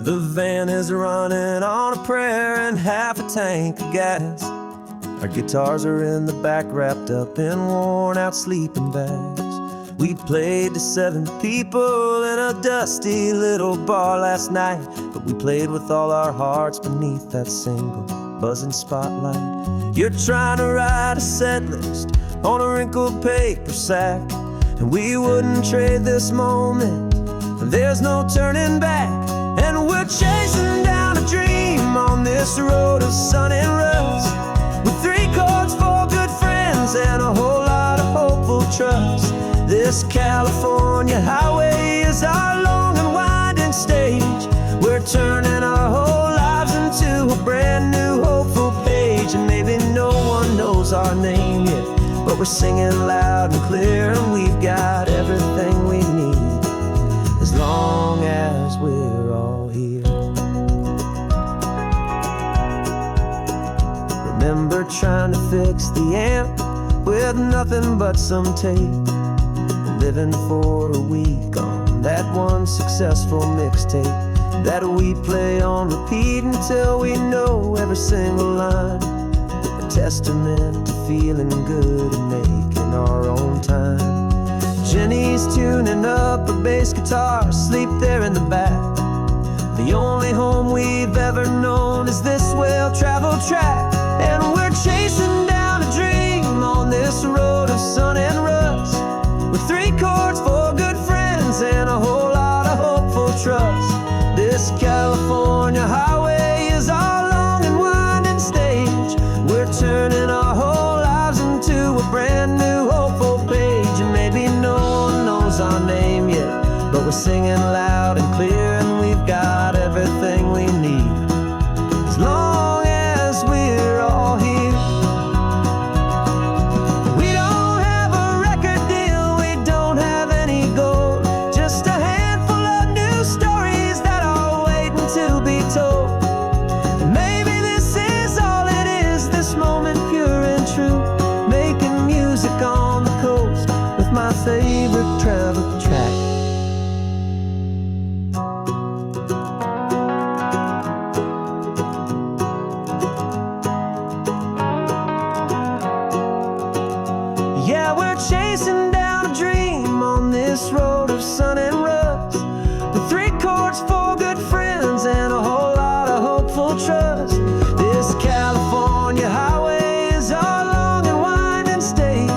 The van is running on a prayer and half a tank of gas. Our guitars are in the back, wrapped up in worn-out sleeping bags. We played to 7 people in a dusty little bar last night, but we played with all our hearts beneath that single buzzing spotlight. You're trying to write a set list on a wrinkled paper sack, and we wouldn't trade this moment. There's no turning back, and we're chasing down a dream on this road of sun and rust, with 3 chords, 4 good friends, and a whole lot of hopeful trust. This California highway is our long and winding stage. We're turning our whole lives into a brand new hopeful page. And maybe no one knows our name yet, but we're singing loud and clear, and we've got everything we need, as long as we're all here. Remember trying to fix the amp with nothing but some tape, living for a week on that one successful mixtape that we play on repeat until we know every single line. A testament to feeling good and making our own time. Jenny's tuning up her bass guitar, asleep there in the back. The only home we've ever known is this well-traveled track, and we're chasing down a dream on this road of sun and rust, with 3 chords, 4 good friends, and a whole lot of hopeful trust. This California highway is our long and winding stage. We're turning our whole lives into a brand new hopeful page. And maybe no one knows our name yet, but we're singing loud and clear, and we've got everything we need, as long as we're all here. My favorite travel track. Yeah, we're chasing down a dream on this road of sun and rust, with 3 chords, 4 good friends, and a whole lot of hopeful trust. This California highway is our long and winding stage.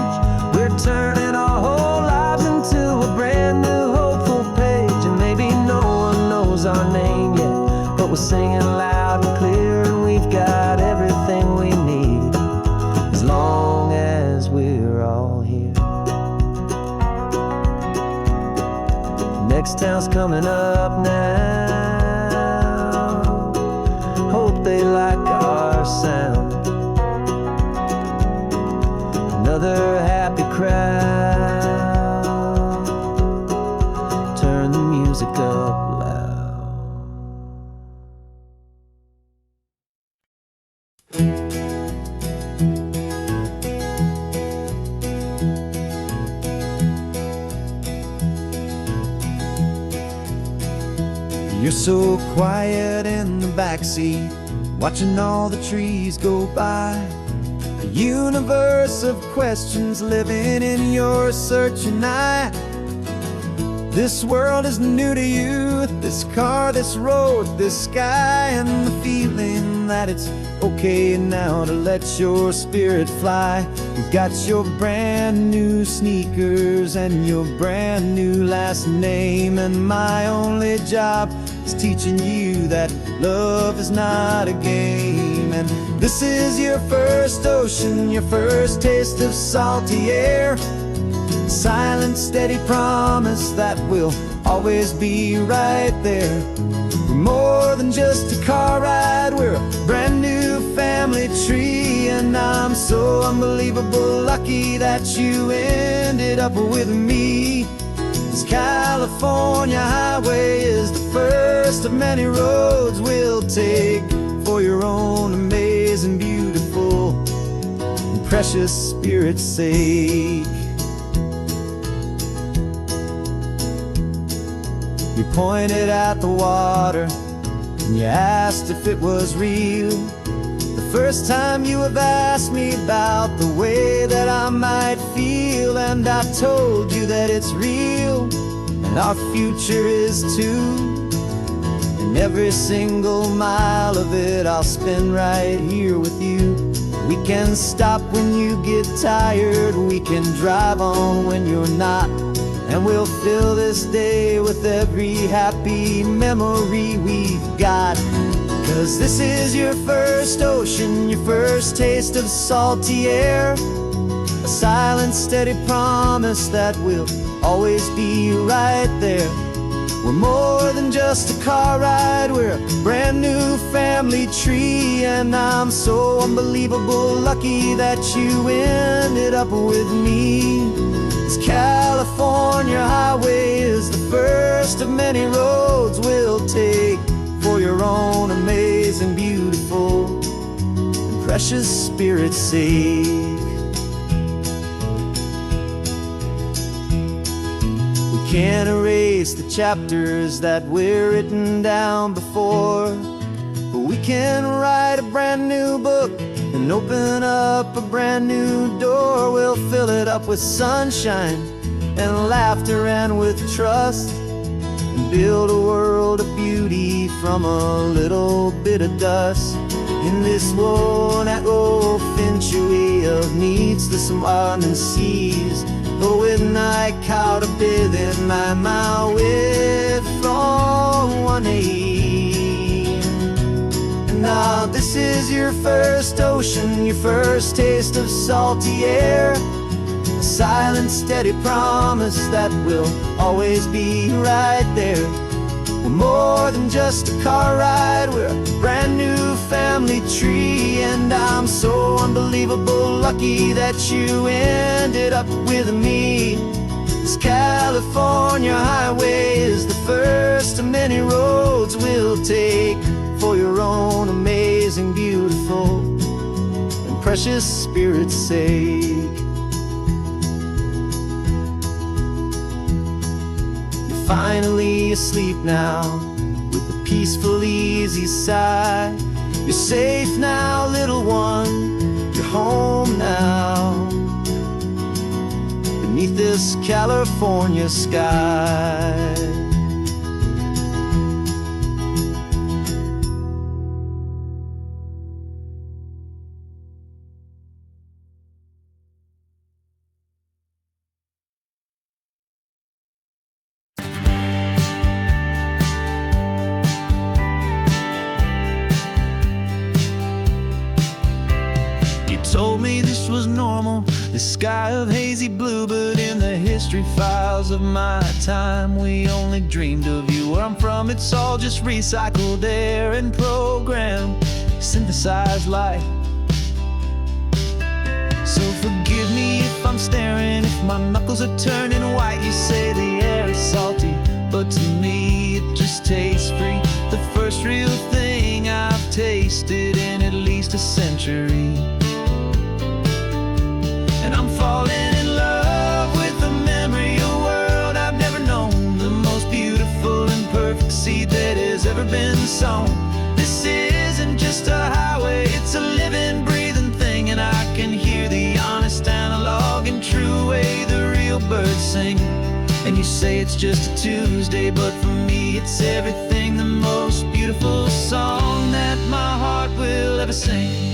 We're turning our whole lives into a brand new hopeful page. And maybe no one knows our name yet, but we're singing loud and clear, and we've got everything we need, as long as we're all here. Next town's coming up now. Hope they like our sound. Another happy crowd. Turn the music up loud. You're so quiet in the backseat, watching all the trees go by. A universe of questions living in your searching eye. This world is new to you, this car, this road, this sky, and the feeling that it's okay now to let your spirit fly. You've got your brand new sneakers and your brand new last name, and my only job is teaching you that love is not a game. And this is your first ocean, your first taste of salty air. Silent, steady promise that we'll always be right there. We're more than just a car ride, we're a brand new family tree. And I'm so unbelievable lucky that you ended up with me. This California highway is the first of many roads we'll take for your own amazing, beautiful, and precious spirit's sake. You pointed at the water, and you asked if it was real. The first time you have asked me about the way that I might feel, and I told you that it's real, and our future is too. And every single mile of it I'll spend right here with you. We can stop when you get tired, we can drive on when you're not, and we'll fill this day with every happy memory we've got. 'Cause this is your first ocean, your first taste of salty air, a silent, steady promise that we'll always be right there. We're more than just a car ride, we're a brand new family tree, and I'm so unbelievable lucky that you ended up with me. This California highway is the first of many roads we'll take for your own amazing, beautiful, and precious spirit's sake. We can't erase the chapters that we're written down before, but we can write a brand new book and open up a brand new door. We'll fill it up with sunshine and laughter and with trust, and build a world of beauty from a little bit of dust. In this world that finchuy of needs the surrounding seas, go with night caught a bit in my way from one aim. And now this is your first ocean, your first taste of salty air, a silent, steady promise that we'll always be right there. We're more than just a car ride, we're a brand new family tree, and I'm so unbelievable lucky that you ended up with me. This California highway is the first of many roads we'll take for your own amazing, beautiful, and precious spirit's sake. Finally asleep now, with a peaceful, easy sigh. You're safe now, little one, you're home now, beneath this California sky. Told me this was normal, the sky of hazy blue, but in the history files of my time, we only dreamed of you. Where I'm from, it's all just recycled air and programmed, synthesized light. So forgive me if I'm staring, if my knuckles are turning white. You say the air is salty, but to me it just tastes free. The first real thing I've tasted in at least a century. Falling in love with the memory of a world I've never known, the most beautiful and perfect seed that has ever been sown. This isn't just a highway, it's a living, breathing thing, and I can hear the honest, analog, and true way the real birds sing. And you say it's just a Tuesday, but for me it's everything, the most beautiful song that my heart will ever sing.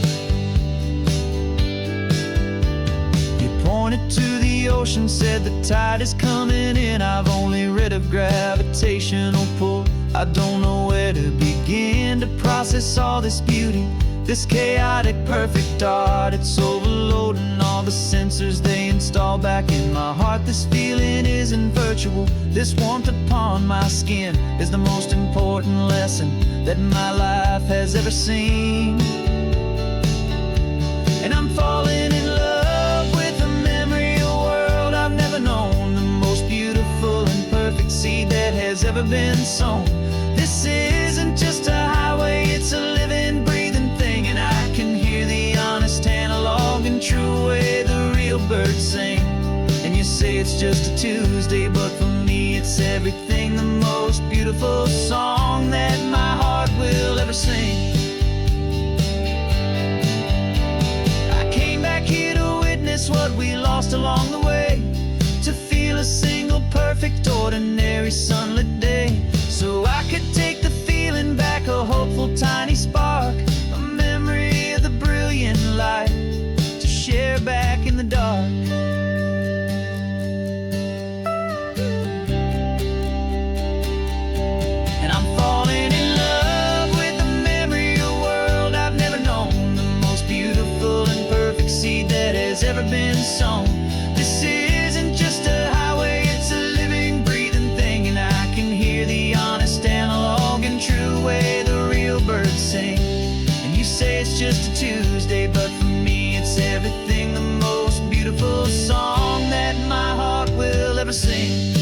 Pointed to the ocean, said the tide is coming in. I've only read of gravitational pull, I don't know where to begin to process all this beauty, this chaotic, perfect art. It's overloading all the sensors they install back in my heart. This feeling isn't virtual, this warmth upon my skin is the most important lesson that my life has ever seen. And I'm falling in love with a memory of a world I've never known, the most beautiful and perfect seed that has ever been sown. This isn't just a highway, it's a living, breathing thing, and I can hear the honest, analog, and true way the real birds sing. And you say it's just a Tuesday, but for me it's everything, the most beautiful song that my heart will ordinary sunlit day, so I could take the feeling back, a hopeful tiny spark, a memory of the brilliant light to share back in the dark. And I'm falling in love with the memory of a world I've never known, the most beautiful and perfect seed that has ever been sown. This isn't just a highway, it's a living, breathing thing, and I can hear the honest analog and true way the real birds sing. And you say it's just a Tuesday, but for me it's everything, the most beautiful song that my heart will ever sing.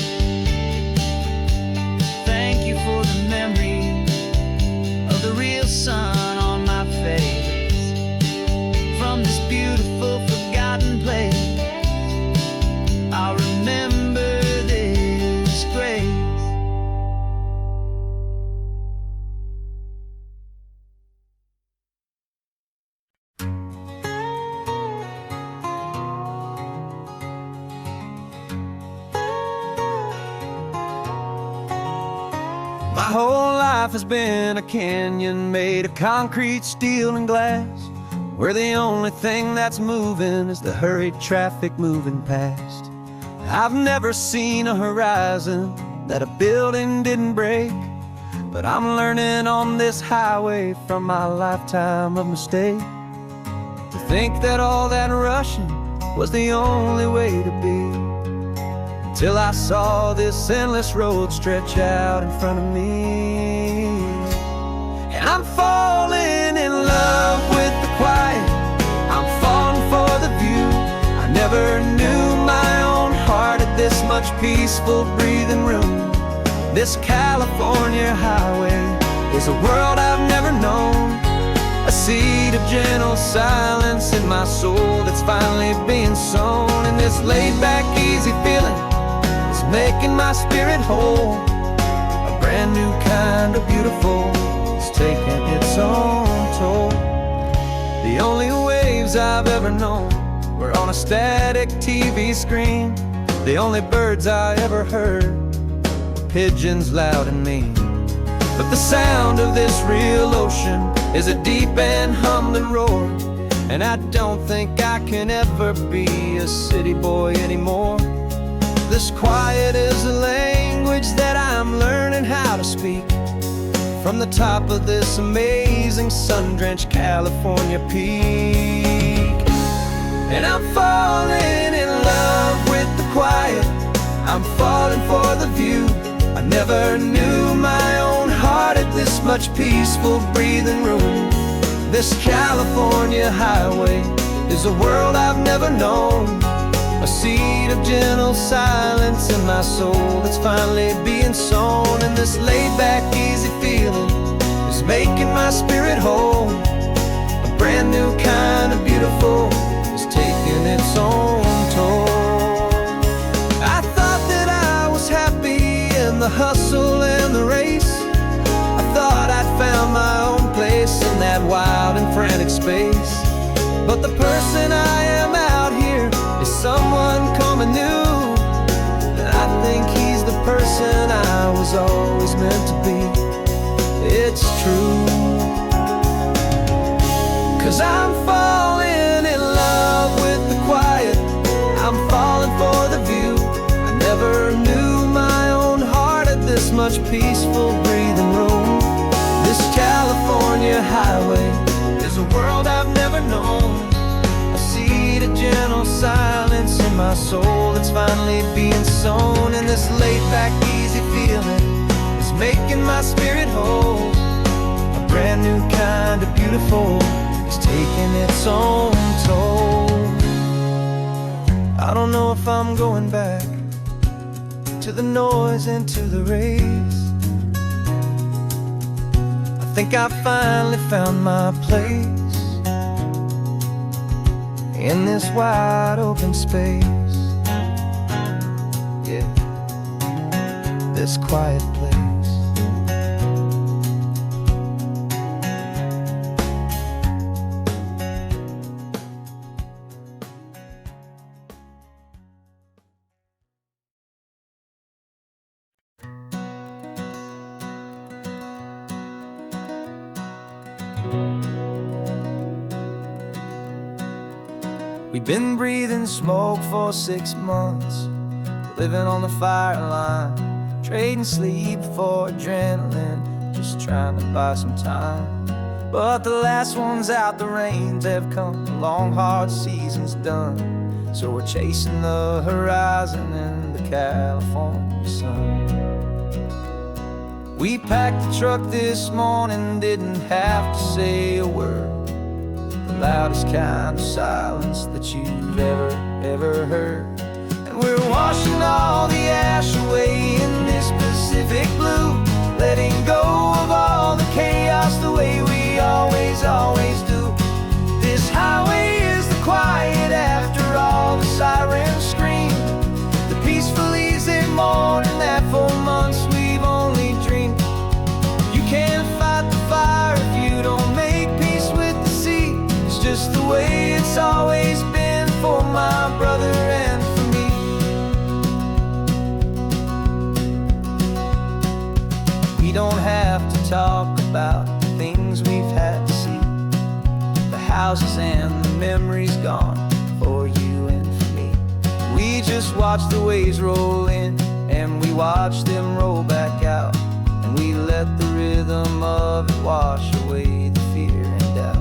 Thank you for the memory of the real sun on my face, from this beautiful forgotten place. I'll remember this grace. My whole life has been a canyon made of concrete, steel, and glass, where the only thing that's moving is the hurried traffic moving past. I've never seen a horizon that a building didn't break, but I'm learning on this highway from my lifetime of mistake to think that all that rushing was the only way to be, till I saw this endless road stretch out in front of me. And I'm falling in love with the quiet, I'm falling for the view. I never knew my own heart had this much peaceful breathing room. This California highway is a world I've never known, a seed of gentle silence in my soul that's finally being sown. And this laid-back, easy feeling is making my spirit whole, a brand new kind of beautiful is taking its own toll. The only waves I've ever known were on a static TV screen. The only birds I ever heard were pigeons loud and mean. But the sound of this real ocean is a deep and humbling roar, and I don't think I can ever be a city boy anymore. This quiet is a language that I'm learning how to speak, from the top of this amazing sun-drenched California peak. And I'm falling in love with the quiet, I'm falling for the view. I never knew my own heart had this much peaceful breathing room. This California highway is a world I've never known, a seed of gentle silence in my soul that's finally being sown. And this laid-back, easy feeling is making my spirit whole, a brand new kind of beautiful is taking its own toll. I thought that I was happy in the hustle and the race, I thought I'd found my own place in that wild and frantic space. But the person I am out here is someone coming new, and I think he's the person I was always meant to be. It's true, 'cause I'm falling in love with the quiet, I'm falling for the view. I never knew my own heart had this much peaceful breathing room. This California highway is a world I've never known, a seed of gentle silence in my soul that's finally being sown. And this laid-back, easy feeling is making my spirit whole, a brand new kind of beautiful is taking its own toll. I don't know if I'm going back to the noise and to the race. I think I finally found my place in this wide open space, yeah, this quiet place. We've been breathing smoke for 6 months, living on the fire line, trading sleep for adrenaline, just trying to buy some time. But the last one's out, the rains have come, the long hard season's done. So we're chasing the horizon in the California sun. We packed the truck this morning, didn't have to say a word. The loudest kind of silence that you've ever heard. And we're washing all the ash away in this Pacific blue, letting go of all the chaos the way we always do. This highway is the quiet after all the sirens scream, the peaceful easy morning that for months we've only dreamed. You can't fight the fire if you don't make peace with the sea. It's just the way it's always been for my brother and for me. We don't have to talk about the things we've had to see, the houses and the memories gone for you and for me. We just watch the waves roll in and we watch them roll back out, and we let the rhythm of it wash away the fear and doubt.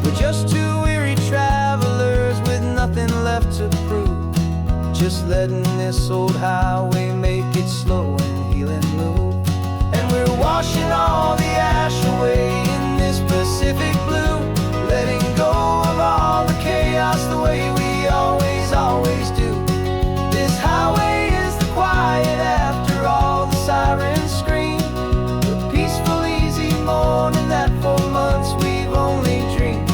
We're just two weary travelers with nothing left to prove, just letting this old highway make it slow and healing move. And we're washing all the ash away in this Pacific blue, letting go of all the chaos the way we always do. This highway is the quiet after all the sirens scream, the peaceful easy morning that for months we've only dreamed.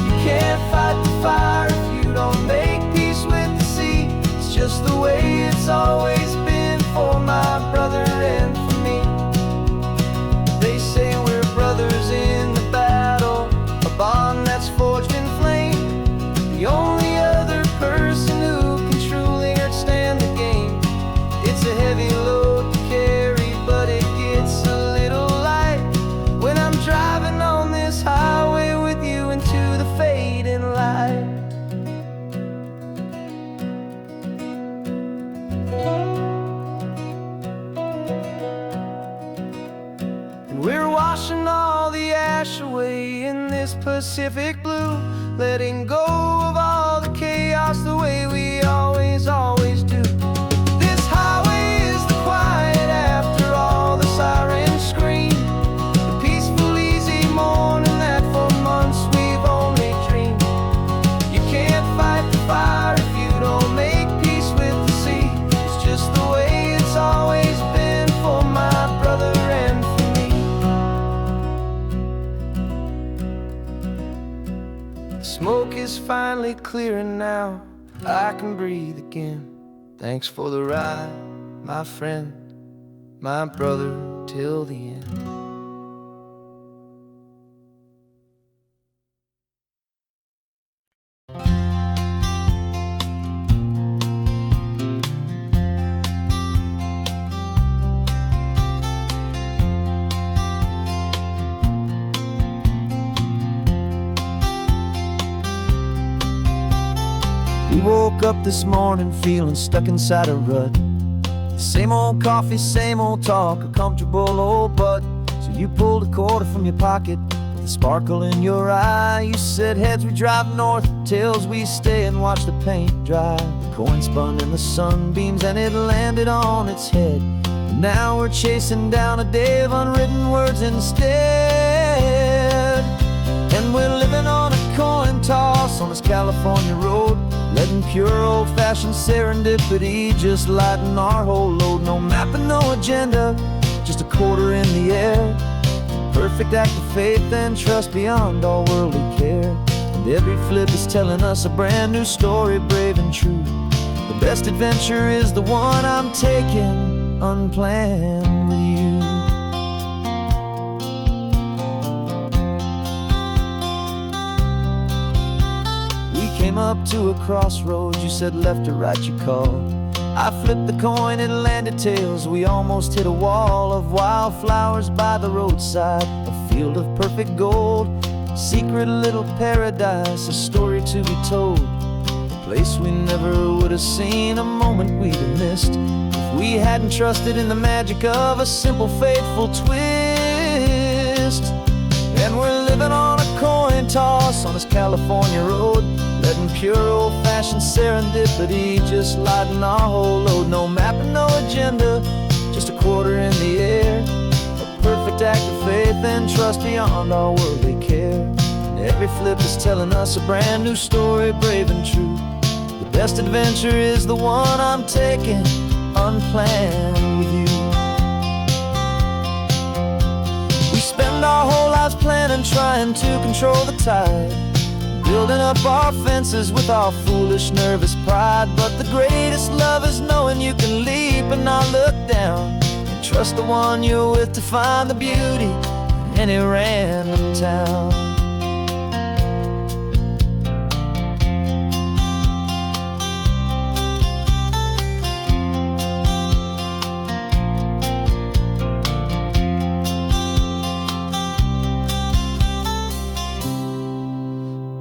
You can't fight the fire if you don't make peace with the sea. It's just the way it's always been for my brother and for me. They say we're brothers in the battle, a bond that's forged in flame. The only other person who can truly understand the game. It's a heavy load to carry, but it gets a little light when I'm driving on this highway with you into the fading light. And we're washing all the ash away in this Pacific blue, letting go of all the chaos the way we always do. This highway is the quiet after all the sirens scream, the peaceful easy morning that for months we've only dreamed. You can't fight the fire if you don't make peace with the sea. It's just the way it's always been for my brother and for me. The smoke is finally clearing now, I can breathe again. Thanks for the ride, my friend, my brother, till the end. We woke up this morning feeling stuck inside a rut. Same old coffee, same old talk, a comfortable old butt. So you pulled a quarter from your pocket with a sparkle in your eye. You said heads we drive north, tails we stay and watch the paint dry. The coin spun in the sunbeams and it landed on its head. And now we're chasing down a day of unwritten words instead. And we're living on a coin toss on this California road, letting pure old-fashioned serendipity just lighten our whole load. No map and no agenda, just a quarter in the air. Perfect act of faith and trust beyond all worldly care. And every flip is telling us a brand new story, brave and true. The best adventure is the one I'm taking unplanned with you. Came up to a crossroads, you said left or right you called. I flipped the coin, it landed tails. We almost hit a wall of wildflowers by the roadside, a field of perfect gold. secret little paradise, a story to be told, a place we never would have seen, a moment we'd have missed if we hadn't trusted in the magic of a simple, faithful twist. And we're living on a coin toss on this California road, letting pure old-fashioned serendipity just lighten our whole load. No map and no agenda, just a quarter in the air, a perfect act of faith and trust beyond our worldly care. And every flip is telling us a brand new story, brave and true. The best adventure is the one I'm taking, unplanned with you. We spend our whole lives planning, trying to control the tide, building up our fences with our foolish, nervous pride. But the greatest love is knowing you can leap and not look down, and trust the one you're with to find the beauty in any random town.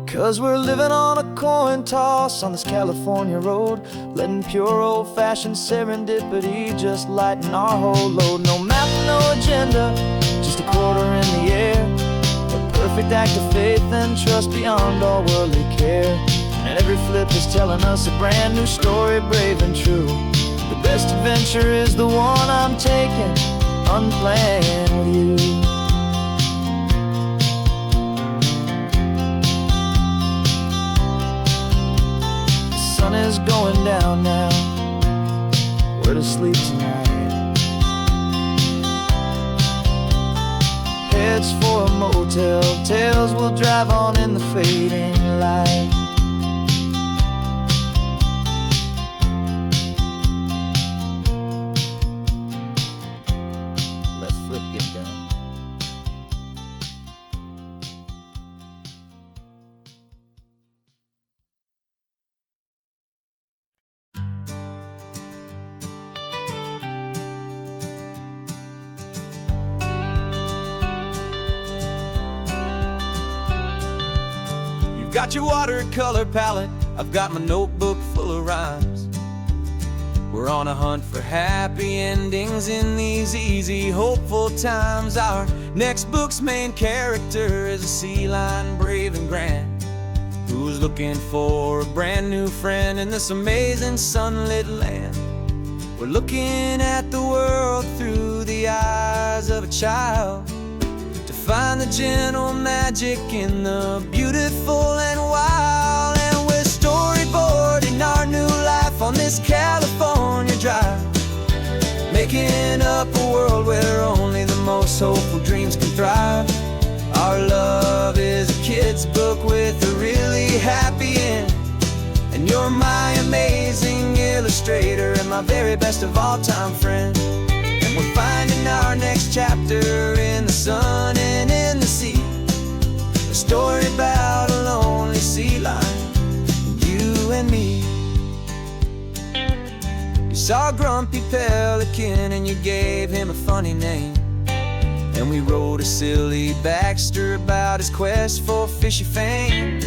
'Cause we're living on a coin toss on this California road, letting pure old-fashioned serendipity just lighten our whole load. No map, no agenda, just a quarter in the air, a perfect act of faith and trust beyond all worldly care. And every flip is telling us a brand new story, brave and true. The best adventure is the one I'm taking, unplanned with you. The sun is going down now, we're to sleep tonight. Heads for a motel, tails will drive on in the fading light. Let's flip get down. Got your watercolor palette, I've got my notebook full of rhymes. We're on a hunt for happy endings in these easy, hopeful times. Our next book's main character is a sea lion, brave and grand, who's looking for a brand new friend in this amazing sunlit land. We're looking at the world through the eyes of a child, find the gentle magic in the beautiful and wild. And we're storyboarding our new life on this California drive, making up a world where only the most hopeful dreams can thrive. Our love is a kid's book with a really happy end, and you're my amazing illustrator and my very best of all time friend. We're finding our next chapter in the sun and in the sea, a story about a lonely sea lion, you and me. You saw a grumpy pelican and you gave him a funny name, and we wrote a silly Baxter about his quest for fishy fame.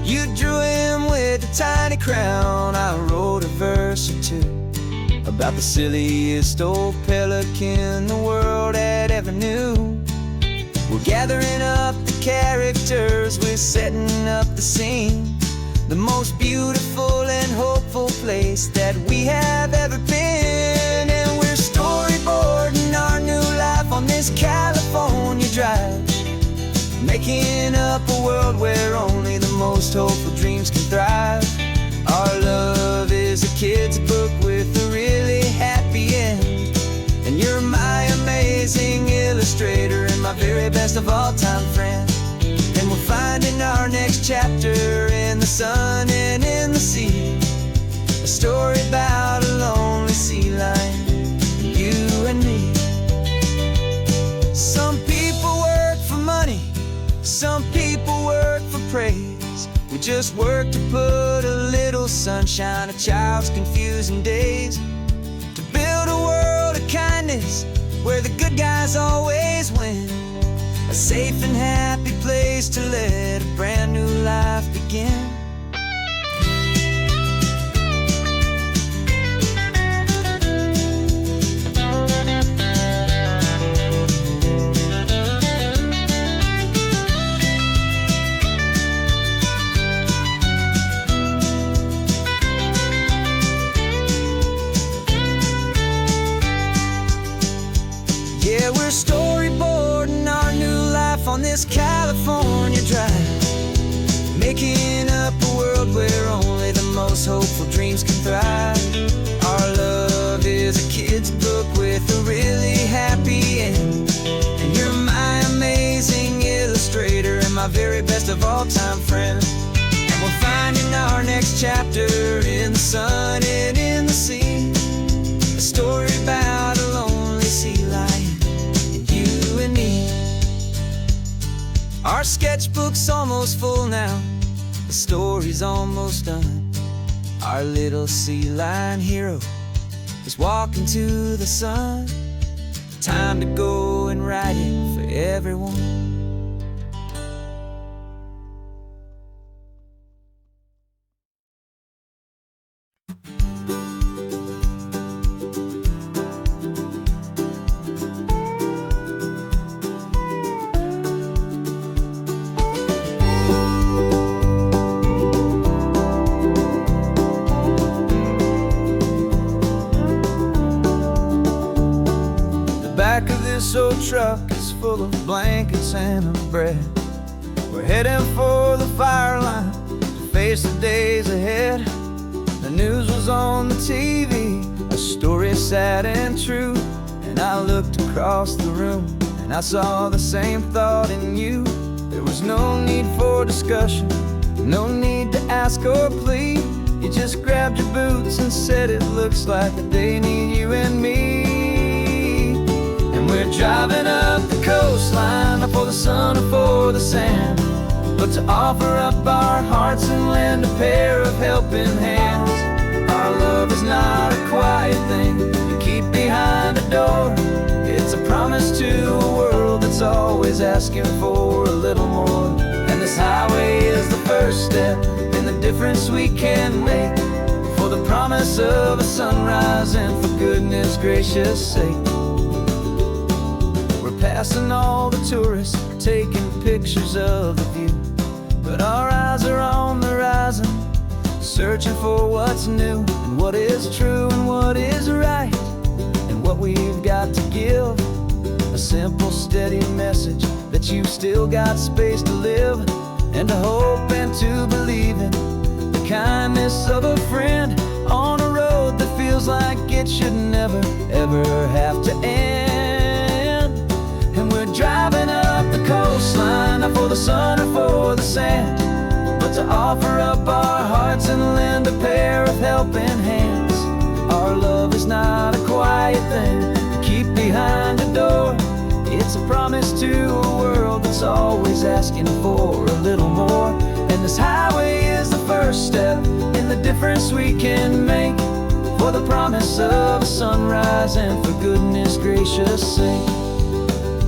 You drew him with a tiny crown, I wrote a verse or two about the silliest old pelican the world had ever knew. We're gathering up the characters, we're setting up the scene, the most beautiful and hopeful place that we have ever been. And we're storyboarding our new life on this California drive, making up a world where only the most hopeful dreams can thrive. Our love is a kid's book with a really happy end, and you're my amazing illustrator and my very best of all time friend. And we're finding our next chapter in the sun and in the sea, a story about a lonely sea lion, you and me. Some people work for money, some people work for praise. We just work to put a little sunshine in a child's confusing days, to build a world of kindness where the good guys always win, a safe and happy place to let a brand new life begin. Yeah, we're storyboarding our new life on this California drive, making up a world where only the most hopeful dreams can thrive. Our love is a kid's book with a really happy end, and you're my amazing illustrator and my very best of all-time friend. And we're finding our next chapter in the sun and in the sea, a story about a lonely sea lion and you and me. Our sketchbook's almost full now, the story's almost done. Our little sea lion hero is walking to the sun. Time to go and write it for everyone. Back of this old truck is full of blankets and of bread. We're heading for the fire line to face the days ahead. The news was on the TV, a story sad and true. And I looked across the room and I saw the same thought in you. There was no need for discussion, no need to ask or plead. You just grabbed your boots and said it looks like they need you and me. We're driving up the coastline, not for the sun or for the sand, but to offer up our hearts and lend a pair of helping hands. Our love is not a quiet thing you keep behind a door. It's a promise to a world that's always asking for a little more. And this highway is the first step in the difference we can make, for the promise of a sunrise and for goodness gracious sake. Passing all the tourists, taking pictures of the view, but our eyes are on the horizon, searching for what's new and what is true and what is right, and what we've got to give. A simple, steady message that you've still got space to live, and to hope and to believe in the kindness of a friend on a road that feels like it should never, ever have to end. Driving up the coastline, not for the sun or for the sand, but to offer up our hearts and lend a pair of helping hands. Our love is not a quiet thing to keep behind a door. It's a promise to a world that's always asking for a little more. And this highway is the first step in the difference we can make, for the promise of a sunrise and for goodness gracious sake.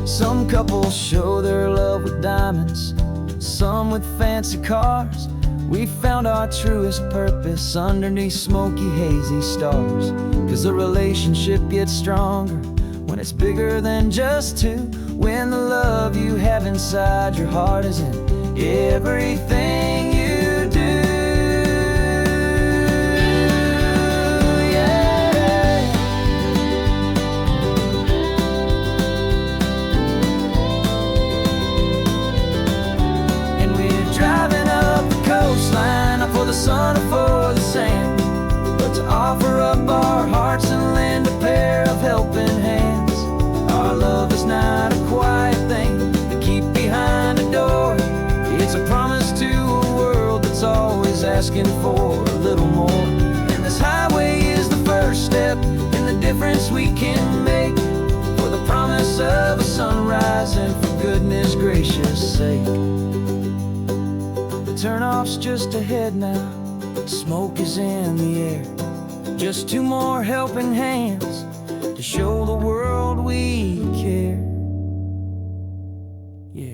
Some couples show their love with diamonds, some with fancy cars. We found our truest purpose underneath smoky, hazy stars. 'Cause the relationship gets stronger when it's bigger than just two, when the love you have inside your heart is in everything you do. For the sun or for the sand, but to offer up our hearts and lend a pair of helping hands. Our love is not a quiet thing to keep behind a door. It's a promise to a world that's always asking for a little more. And this highway is the first step in the difference we can make, for the promise of a sunrise and for goodness gracious sake. Turnoff's just ahead now, smoke is in the air. Just two more helping hands to show the world we care. Yeah.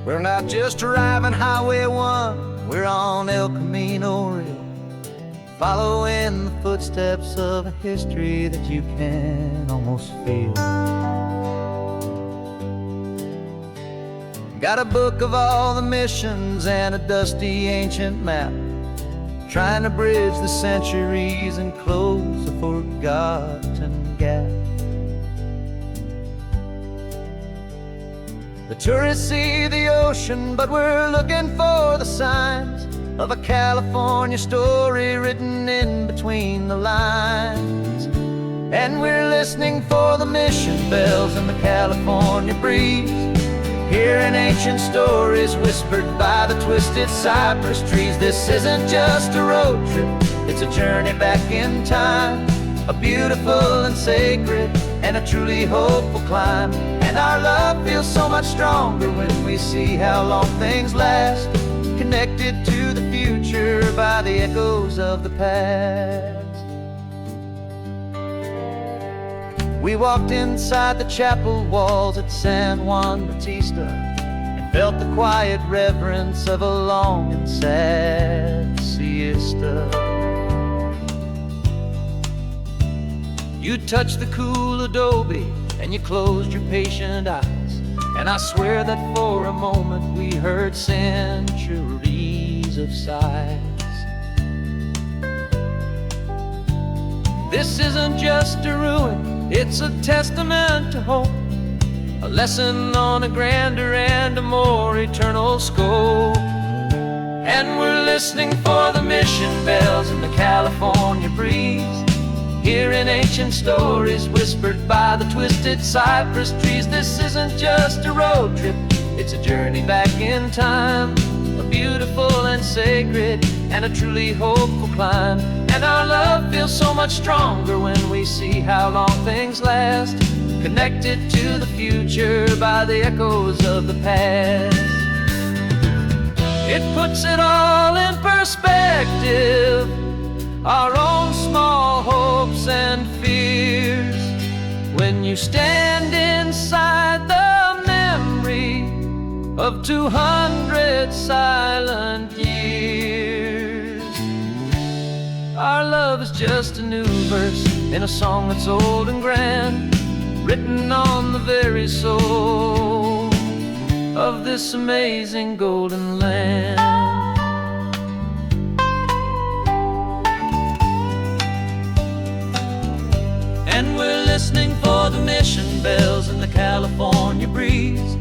We're not just driving Highway 1, we're on El Camino Real, following the footsteps of a history that you can almost feel. Got a book of all the missions and a dusty ancient map, trying to bridge the centuries and close a forgotten gap. The tourists see the ocean, but we're looking for the signs of a California story written in between the lines. And we're listening for the mission bells in the California breeze, hearing ancient stories whispered by the twisted cypress trees. This isn't just a road trip, it's a journey back in time, a beautiful and sacred and a truly hopeful climb. And our love feels so much stronger when we see how long things last, connected to the future by the echoes of the past. We walked inside the chapel walls at San Juan Bautista and felt the quiet reverence of a long and sad siesta. You touched the cool adobe and you closed your patient eyes, and I swear that for a moment we heard centuries of sighs. This isn't just a ruin, it's a testament to hope, a lesson on a grander and a more eternal scope. And we're listening for the mission bells in the California breeze, hearing ancient stories whispered by the twisted cypress trees. This isn't just a road trip, it's a journey back in time, a beautiful and sacred and a truly hopeful climb. And our love feels so much stronger when we see how long things last, connected to the future by the echoes of the past. It puts it all in perspective, our own small hopes and fears, when you stand inside the memory of 200 silent years. Our love is just a new verse in a song that's old and grand, written on the very soul of this amazing golden land. And we're listening for the mission bells in the California breeze,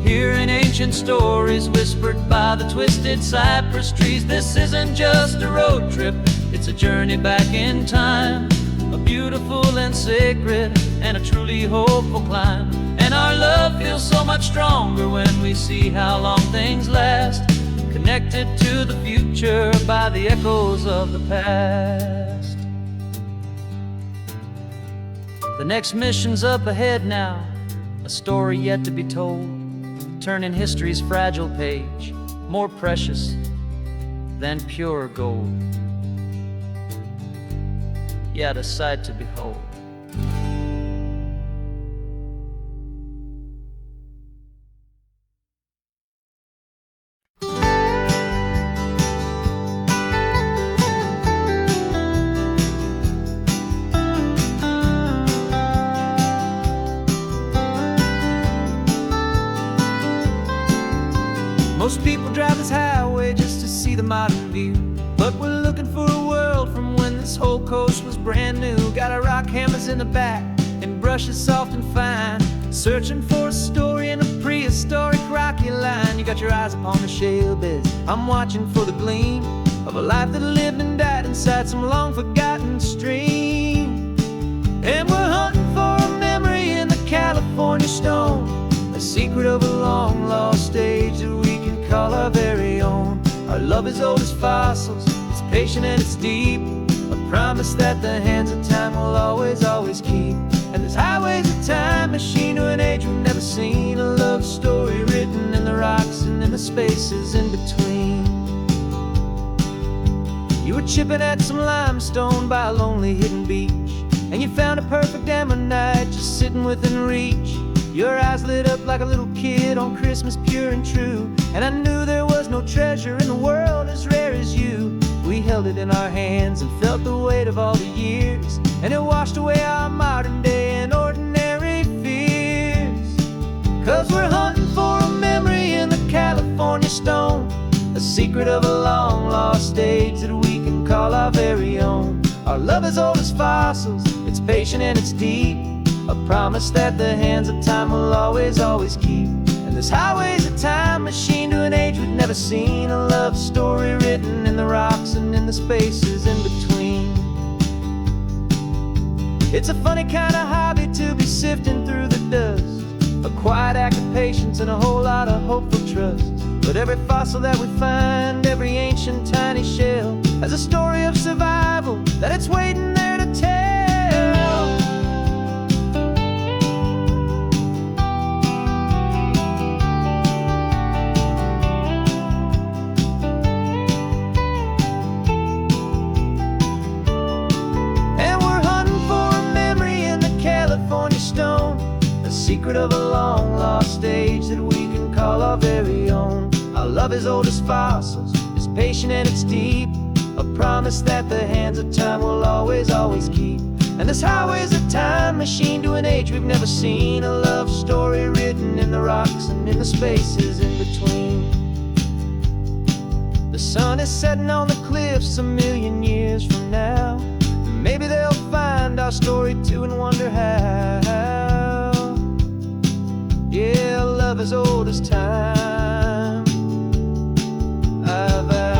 hearing ancient stories whispered by the twisted cypress trees. This isn't just a road trip, it's a journey back in time, a beautiful and sacred and a truly hopeful climb. And our love feels so much stronger when we see how long things last, connected to the future by the echoes of the past. The next mission's up ahead now, a story yet to be told, turning history's fragile page more precious than pure gold. Yet a sight to behold. Most people drive this highway just to see the modern view, but we're looking for a world from when this whole coast was brand new. Got our rock hammers in the back and brushes soft and fine, searching for a story in a prehistoric rocky line. You got your eyes upon the shale beds, I'm watching for the gleam of a life that lived and died inside some long forgotten stream. And we're hunting for a memory in the California stone, a secret of a long lost age that we can call our very own. Our love is old as fossils, it's patient and it's deep, a promise that the hands of time will always, always keep. And this highway's a time machine to an age we've never seen, a love story written in the rocks and in the spaces in between. You were chipping at some limestone by a lonely hidden beach, and you found a perfect ammonite just sitting within reach. Your eyes lit up like a little kid on Christmas, pure and true. And I knew there was no treasure in the world as rare as you. We held it in our hands and felt the weight of all the years, and it washed away our modern day and ordinary fears. 'Cause we're hunting for a memory in the California stone, a secret of a long lost age that we can call our very own. Our love is old as fossils, it's patient and it's deep, a promise that the hands of time will always, always keep. And this highway's a time machine to an age we've never seen, a love story written in the rocks and in the spaces in between. It's a funny kind of hobby to be sifting through the dust, a quiet act of patience and a whole lot of hopeful trust. But every fossil that we find, every ancient tiny shell, has a story of survival that it's waiting there to tell. Secret of a long lost age that we can call our very own. Our love is old as fossils, it's patient and it's deep, a promise that the hands of time will always, always keep. And this highway's a time machine to an age we've never seen, a love story written in the rocks and in the spaces in between. The sun is setting on the cliffs a million years from now, maybe they'll find our story too and wonder how. Yeah, love as old as time, I vow.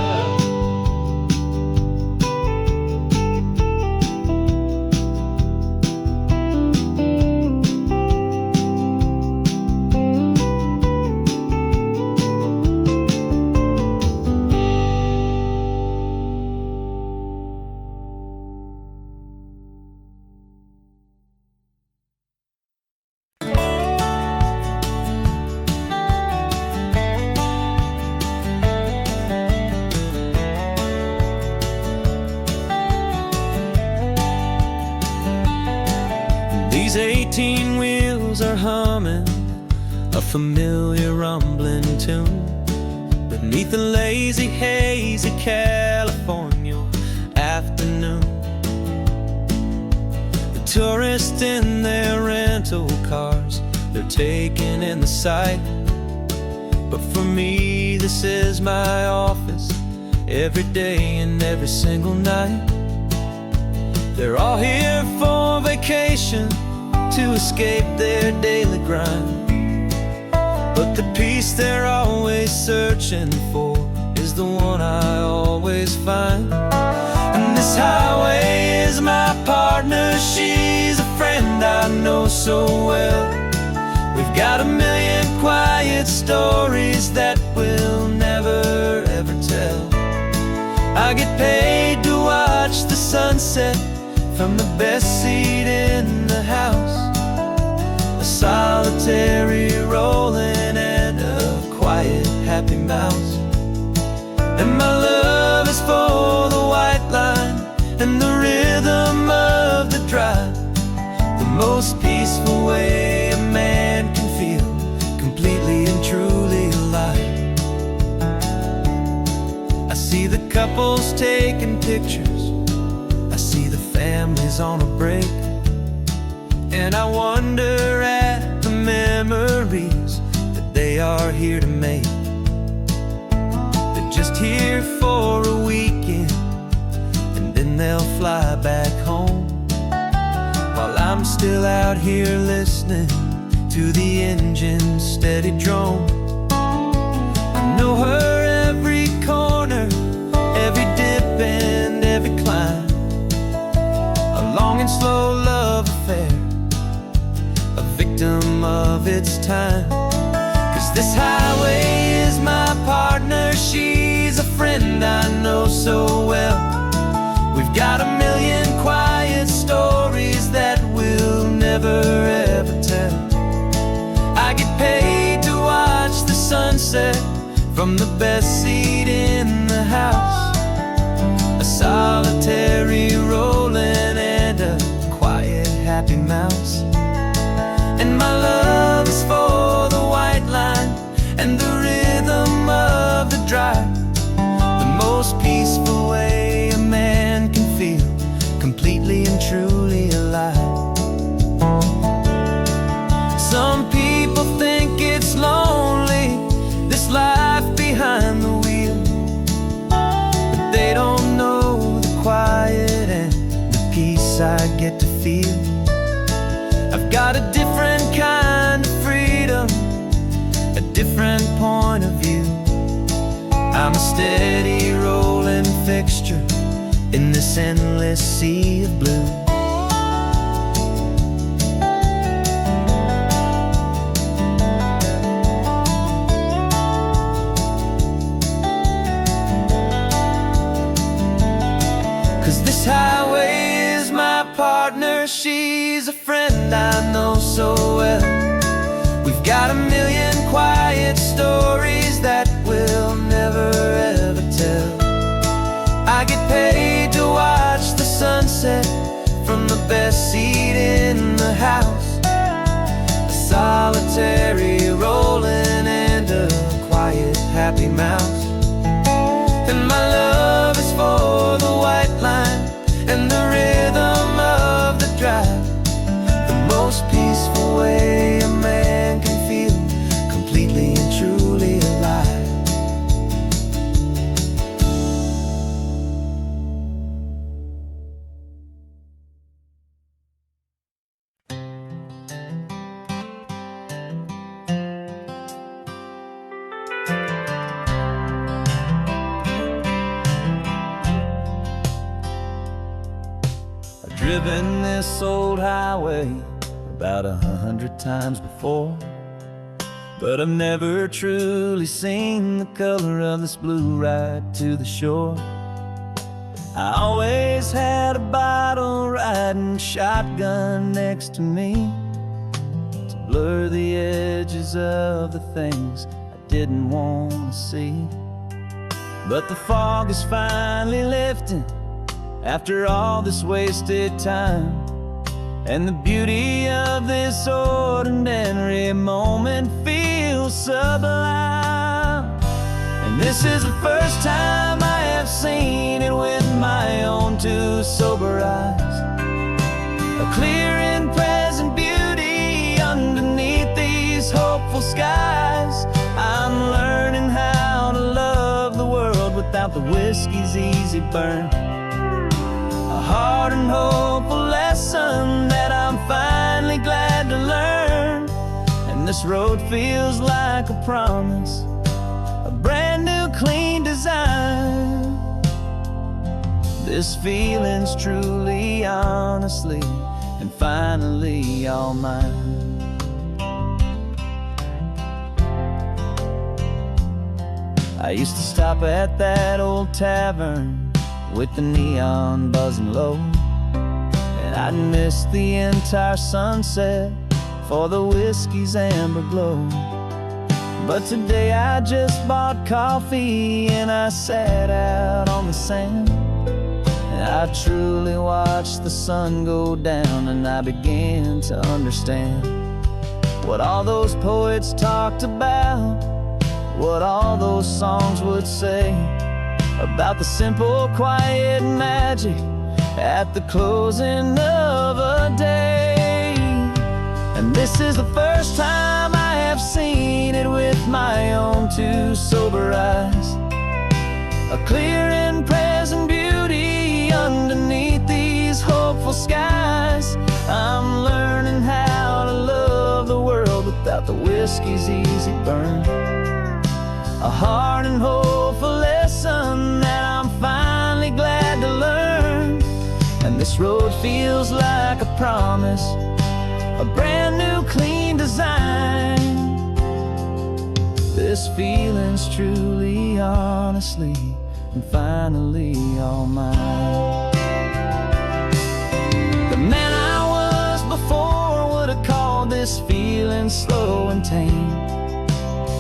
These 18 wheels are humming a familiar rumbling tune beneath a lazy, hazy California afternoon. The tourists in their rental cars, they're taking in the sight. But for me, this is my office, every day and every single night. They're all here for vacation, to escape their daily grind. But the peace they're always searching for is the one I always find. And this highway is my partner, she's a friend I know so well. We've got a million quiet stories that we'll never ever tell. I get paid to watch the sunset from the best seat in the house, a solitary rolling and a quiet happy mouse. And my love is for the white line and the rhythm of the drive, the most peaceful way a man can feel completely and truly alive. I see the couples taking pictures, I see the families on a break, and I wonder at the memories that they are here to make. They're just here for a weekend, and then they'll fly back home, while I'm still out here listening to the engine's steady drone. I know her every corner, every dip and every climb, a long and slow love affair, a victim of its time. 'Cause this highway is my partner, she's a friend I know so well. We've got a million quiet stories that we'll never ever tell. I get paid to watch the sunset from the best seat in the house, a solitary rolling and a quiet happy mouse. And my love completely and truly alive. Some people think it's lonely, this life behind the wheel, but they don't know the quiet and the peace I get to feel. I've got a different kind of freedom, a different point of view. I'm a steady rolling fixture in this endless sea of blue. Cause this highway is my partner, she's a friend I know so well. We've got a million quiet stories that we'll never ever tell. I get paid to watch the sunset from the best seat in the house, a solitary rolling and a quiet happy mouse. And my love is for the white line and the rhythm of the drive, the most peaceful way a man can feel completely and truly alive. I've driven this old highway about 100 times before, but I've never truly seen the color of this blue right to the shore. I always had a bottle riding shotgun next to me to blur the edges of the things I didn't want to see. But the fog is finally lifting after all this wasted time, and the beauty of this ordinary moment feels sublime. And this is the first time I have seen it with my own two sober eyes, a clear and present beauty underneath these hopeful skies. I'm learning how to love the world without the whiskey's easy burn, a hard and hopeful lesson that I'm finally glad to learn. And this road feels like a promise, a brand new clean design. This feeling's truly, honestly, and finally all mine. I used to stop at that old tavern with the neon buzzing low, and I'd miss the entire sunset for the whiskey's amber glow. But today I just bought coffee and I sat out on the sand, and I truly watched the sun go down, and I began to understand what all those poets talked about, what all those songs would say about the simple, quiet magic at the closing of a day. And this is the first time I have seen it with my own two sober eyes, a clear and present beauty underneath these hopeful skies. I'm learning how to love the world without the whiskey's easy burn, a hard and hopeful lesson that I'm finally glad to learn. And this road feels like a promise, a brand new clean design. This feeling's truly, honestly, and finally all mine. The man I was before would have called this feeling slow and tame.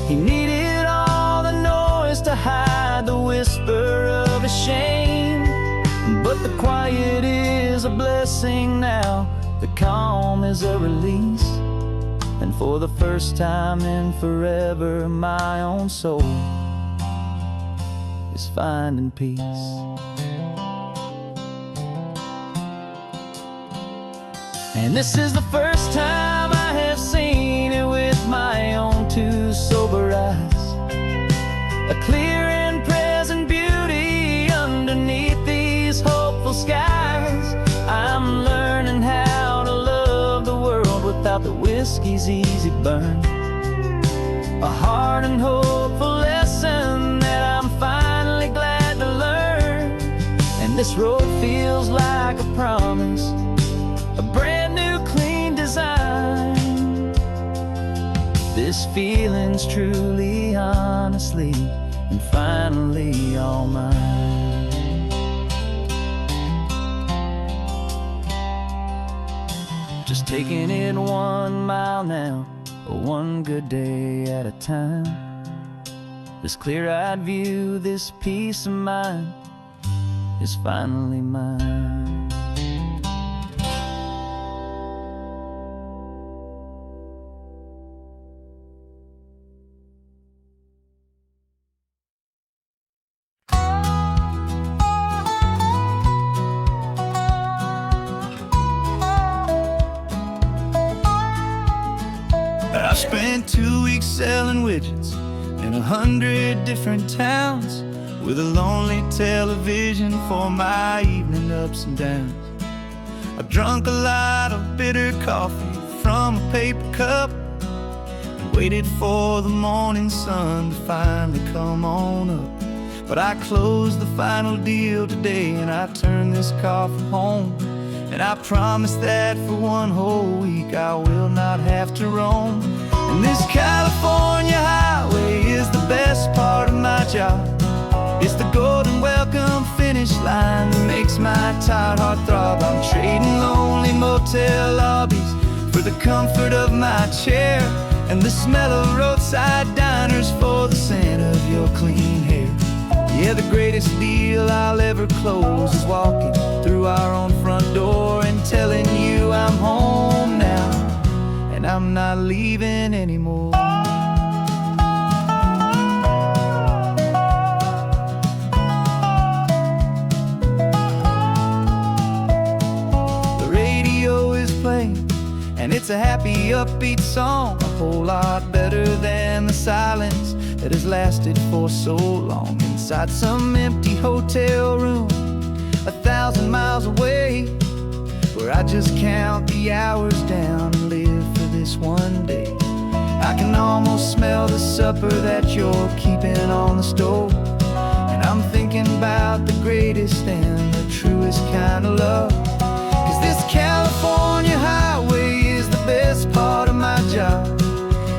He needed all the noise to hide the whisper of his shame. But the quiet is a blessing now, the calm is a release, and for the first time in forever my own soul is finding peace. And this is the first time I have seen it with my own two sober eyes. A clear and present beauty underneath these hopeful skies. I'm learning how to love the world without the whiskey's easy burn. A hard and hopeful lesson that I'm finally glad to learn. And this road feels like a promise, a brand new clean design. This feeling's truly, honestly, and finally all mine. Just taking it 1 mile now, one good day at a time. This clear-eyed view, this peace of mind is finally mine. I spent 2 weeks selling widgets in 100 different towns, with a lonely television for my evening ups and downs. I drunk a lot of bitter coffee from a paper cup and waited for the morning sun to finally come on up. But I closed the final deal today and I turned this car for home. And I promise that for 1 whole week I will not have to roam. And this California highway is the best part of my job. It's the golden welcome finish line that makes my tired heart throb. I'm trading lonely motel lobbies for the comfort of my chair, and the smell of roadside diners for the scent of your clean hair. Yeah, the greatest deal I'll ever close is walking through our own front door and telling you I'm home now, and I'm not leaving anymore. The radio is playing, and it's a happy, upbeat song, a whole lot better than the silence that has lasted for so long. Inside some empty hotel room 1,000 miles away, where I just count the hours down and live for this one day. I can almost smell the supper that you're keeping on the stove, and I'm thinking about the greatest and the truest kind of love. 'Cause this California highway is the best part of my job.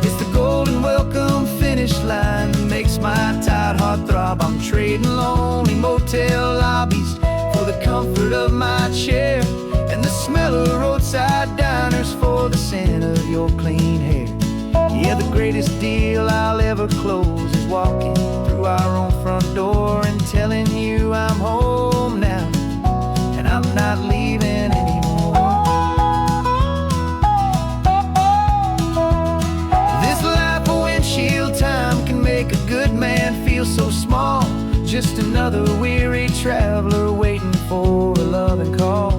It's the golden welcome finish line that makes my tired heart throb. I'm trading lonely motel lobbies for the comfort of my chair, and the smell of roadside diners for the scent of your clean hair. Yeah, the greatest deal I'll ever close is walking through our own front door and telling you I'm home now, and I'm not leaving anymore. This life of windshield time can make a good man feel so small, just another weary traveler waiting for a loving call.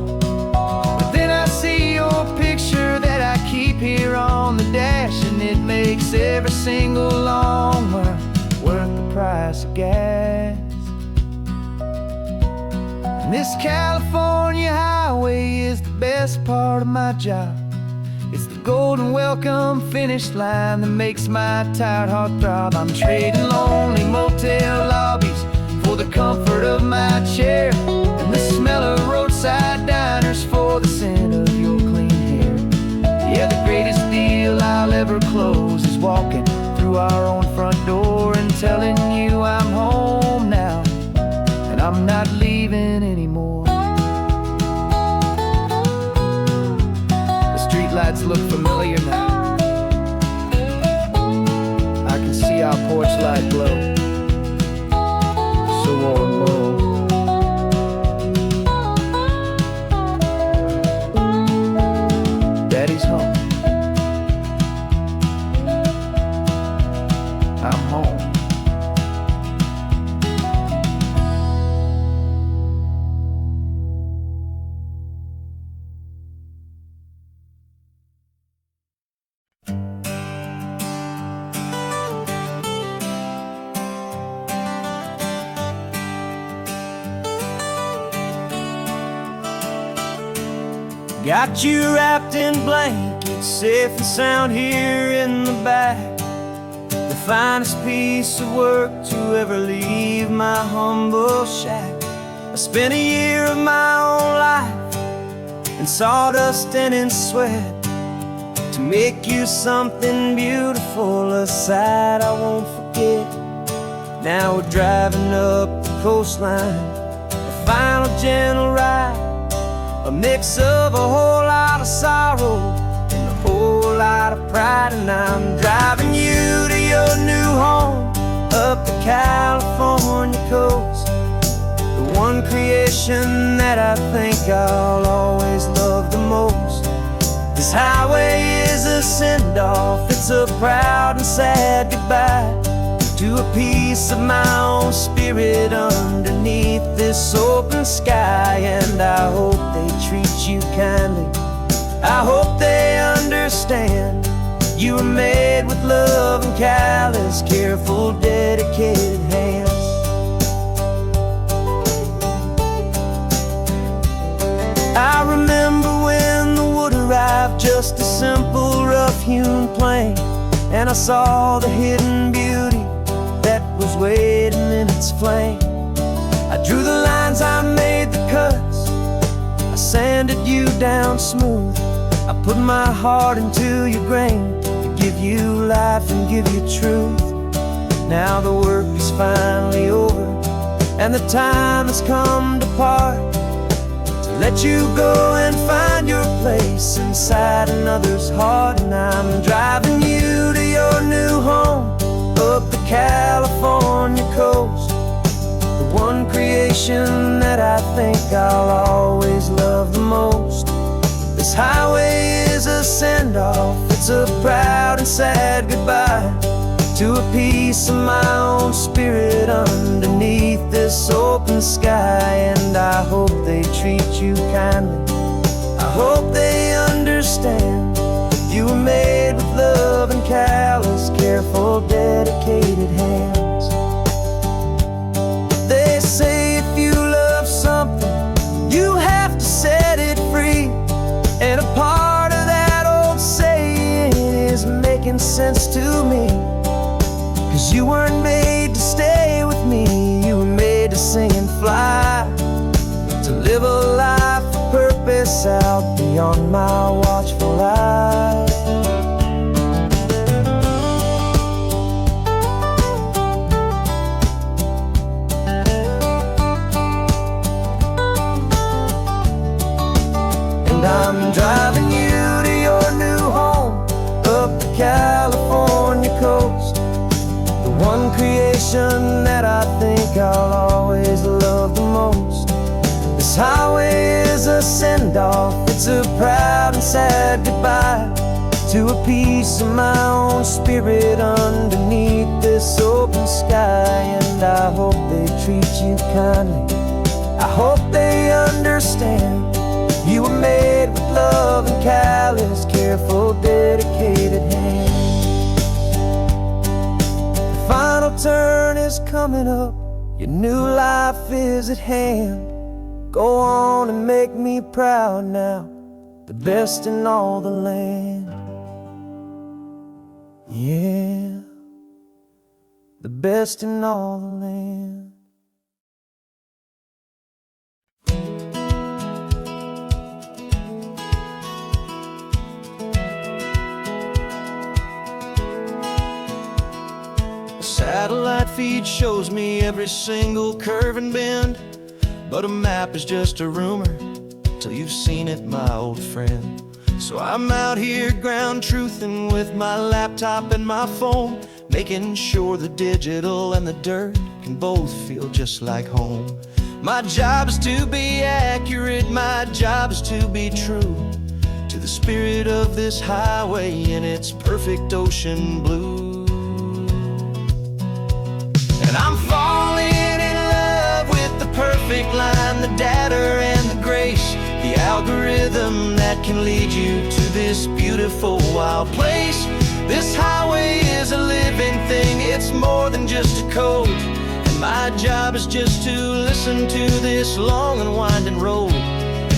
But then I see your picture that I keep here on the dash, and it makes every single long mile worth the price of gas. And this California highway is the best part of my job. It's the golden welcome finish line that makes my tired heart throb. I'm trading lonely motel lobbies for the comfort of my chair, and the smell of roadside diners for the scent of your clean hair. Yeah, the greatest deal I'll ever close is walking through our own front door and telling you I'm home now, and I'm not leaving anymore. The streetlights look familiar now. I can see our porch light glow, so warm, low. Daddy's home. I'm home. Got you wrapped in blankets, safe and sound here in the back. The finest piece of work to ever leave my humble shack. I spent a year of my own life in sawdust and in sweat to make you something beautiful, a sight I won't forget. Now we're driving up the coastline, a final gentle ride, a mix of a whole lot of sorrow and a whole lot of pride. And I'm driving you to your new home up the California coast, the one creation that I think I'll always love the most. This highway is a send-off, it's a proud and sad goodbye to a piece of my own spirit underneath this open sky. And I hope they treat you kindly, I hope they understand you were made with love and callous, careful, dedicated hands. I remember when the wood arrived, just a simple rough-hewn plank, and I saw the hidden beauty that was waiting in its flame. I drew the lines, I made the cuts, I sanded you down smooth. I put my heart into your grain to give you life and give you truth. Now the work is finally over and the time has come to part, to let you go and find your place inside another's heart. And I'm driving you to your new home up the California coast, the one creation that I think I'll always love the most. This highway is a send-off, it's a proud and sad goodbye to a piece of my own spirit underneath this open sky. And I hope they treat you kindly, I hope they understand you were made with love and callous, careful, dedicated hands. They say if you love something, you have to set it free. And a part of that old saying is making sense to me, 'cause you weren't made to stay with me, you were made to sing and fly, to live a life of purpose out beyond my watchful eye. And I'm driving you to your new home up the California coast, the one creation that I think I'll always love the most. This highway is a send-off, it's a proud and sad goodbye to a piece of my own spirit underneath this open sky. And I hope they treat you kindly, I hope they understand you were made with love and callous, careful, dedicated hands. The final turn is coming up, your new life is at hand. Go on and make me proud now, the best in all the land. Yeah, the best in all the land. Satellite feed shows me every single curve and bend, but a map is just a rumor till you've seen it, my old friend. So I'm out here ground truthing with my laptop and my phone, making sure the digital and the dirt can both feel just like home. My job is to be accurate, my job is to be true to the spirit of this highway in its perfect ocean blue. And I'm falling in love with the perfect line, the data and the grace, the algorithm that can lead you to this beautiful wild place. This highway is a living thing, it's more than just a code. And my job is just to listen to this long and winding road,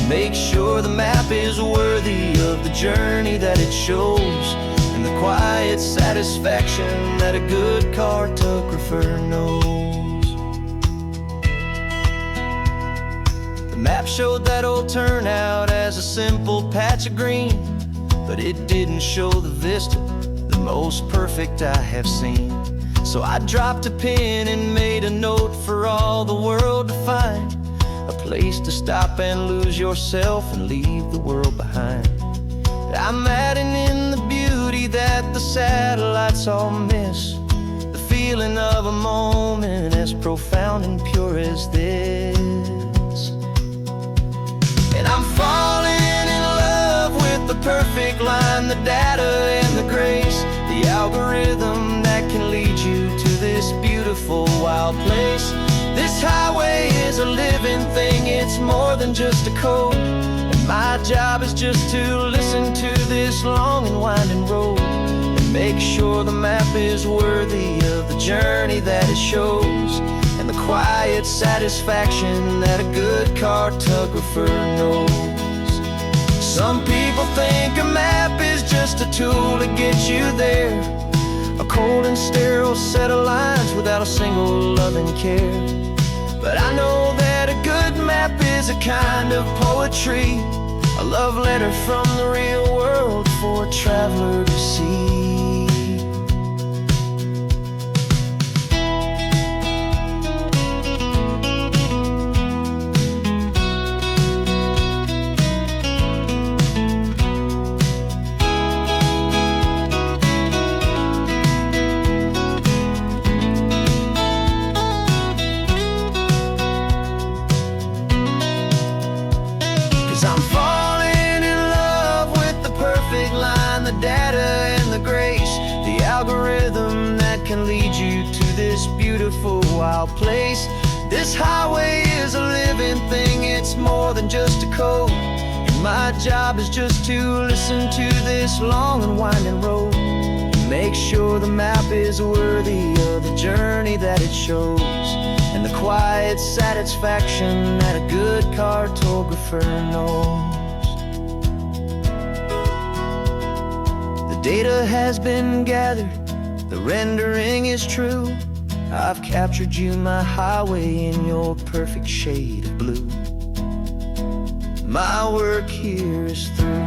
Make sure the map is worthy of the journey that it shows, and the quiet satisfaction that a good cartographer knows. The map showed that old turnout as a simple patch of green, but it didn't show the vista, the most perfect I have seen. So I dropped a pin and made a note for all the world to find, a place to stop and lose yourself and leave the world behind. I'm adding in the beauty that the satellites all miss, the feeling of a moment as profound and pure as this. And I'm falling in love with the perfect line, the data and the grace, the algorithm that can lead you to this beautiful wild place. This highway is a living thing, it's more than just a code, and my job is just to listen to this long and winding road, and make sure the map is worthy of the journey that it shows, and the quiet satisfaction that a good cartographer knows. Some people think a map is just a tool to get you there, a cold and sterile set of lines without a single loving care. But I know that a good map is a kind of poetry, a love letter from the real world for a traveler to see. 'Cause I'm falling in love with the perfect line, the data and the grace, the algorithm that can lead you to this beautiful wild place. This highway is a living thing, it's more than just a code, and my job is just to listen to this long and winding road, and make sure the map is worthy of the journey that it shows, and the quiet satisfaction that a good cartographer knows. The data has been gathered, the rendering is true. I've captured you, my highway, in your perfect shade of blue. My work here is through.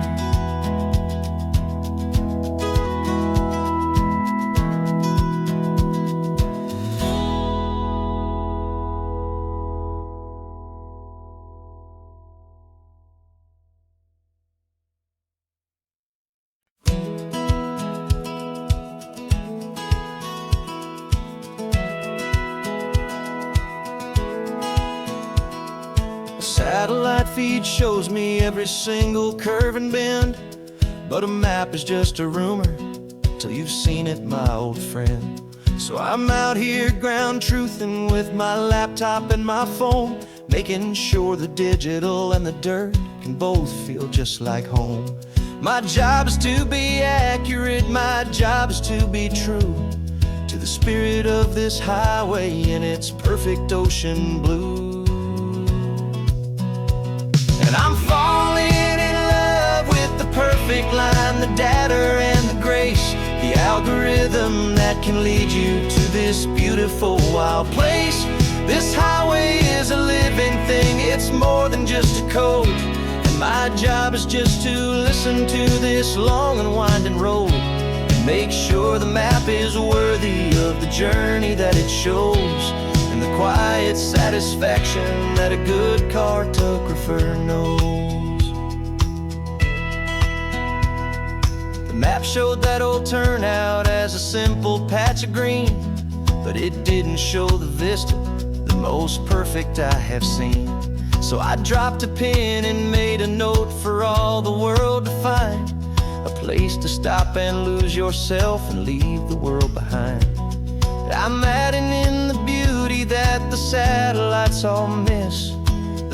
Satellite feed shows me every single curve and bend, but a map is just a rumor till you've seen it, my old friend. So I'm out here ground truthing with my laptop and my phone, making sure the digital and the dirt can both feel just like home. My job is to be accurate, my job is to be true to the spirit of this highway in its perfect ocean blue. And I'm falling in love with the perfect line, the data and the grace, the algorithm that can lead you to this beautiful wild place. This highway is a living thing, it's more than just a code, and my job is just to listen to this long and winding road, and make sure the map is worthy of the journey that it shows, and the quiet satisfaction that a good cartographer knows. The map showed that old turnout as a simple patch of green, but it didn't show the vista, the most perfect I have seen. So I dropped a pin and made a note for all the world to find, a place to stop and lose yourself and leave the world behind. I'm adding in the beauty that the satellites all miss,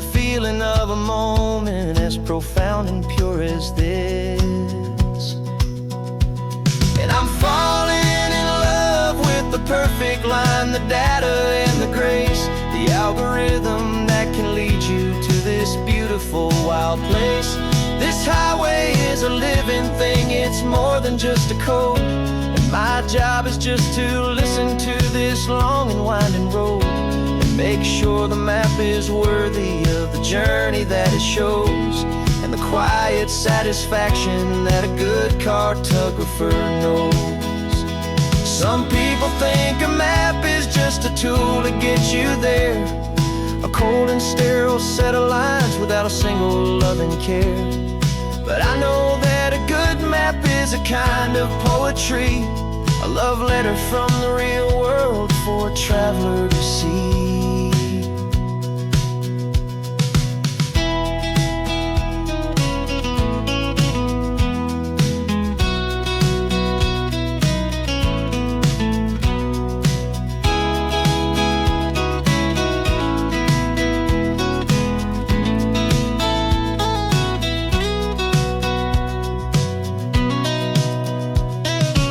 the feeling of a moment as profound and pure as this. And I'm falling in love with the perfect line, the data and the grace, the algorithm that can lead you to this beautiful beautiful, wild place. This highway is a living thing, it's more than just a code. And my job is just to listen to this long and winding road and make sure the map is worthy of the journey that it shows, and the quiet satisfaction that a good cartographer knows. Some people think a map is just a tool to get you there, a cold and sterile set of lines without a single loving care. But I know that a good map is a kind of poetry, a love letter from the real world for a traveler to see.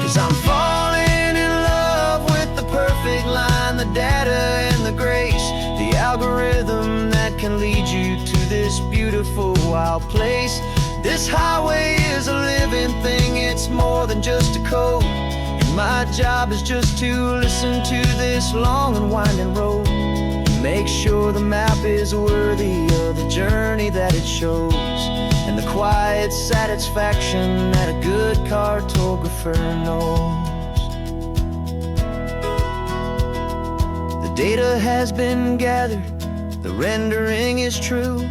'Cause I'm falling in love with the perfect line, the data and the grace, the algorithm that can lead you to this beautiful wild place. This highway is a living thing, it's more than just a code. And my job is just to listen to this long and winding road and make sure the map is worthy of the journey that it shows, and the quiet satisfaction that a good cartographer knows. The data has been gathered, the rendering is true.